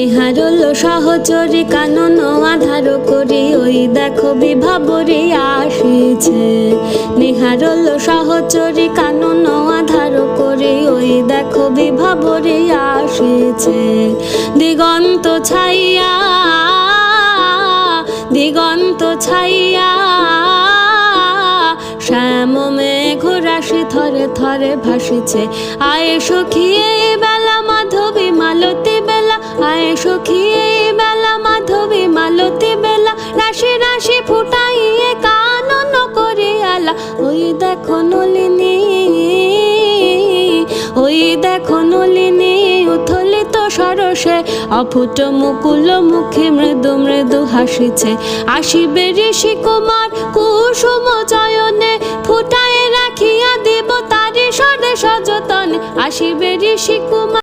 নেহারল সহচরী কানন আধার করি ওই দেখো বিভাবরী আসিছে। নেহারল সহচরী কানন আধার করি ওই দেখো বিভাবরী আসিছে। দিগন্ত ছাইয়া দিগন্ত ছাইয়া শ্যাম মেঘ রাশি থরে থরে ভাসিছে। আয়ে সখী এই বেলা মাধবী মালতী বেলা, আয়ে সখী এই বেলা মাধবী মালতী বেলা, রাশি রাশি ফুটাইয়ে কানন করি আলা। ওই দেখো নলিনী ওই দেখো নলিনী উথলিত সরসে, অফুট মুকুল মুখে মৃদু মৃদু হাসিছে। আসিবে ঋষি কুমার কুসুম চয়নে, ফুটায় রাখিয়া দিব তারি স্বরে সযতনে। আসিবে ঋষি কুমার।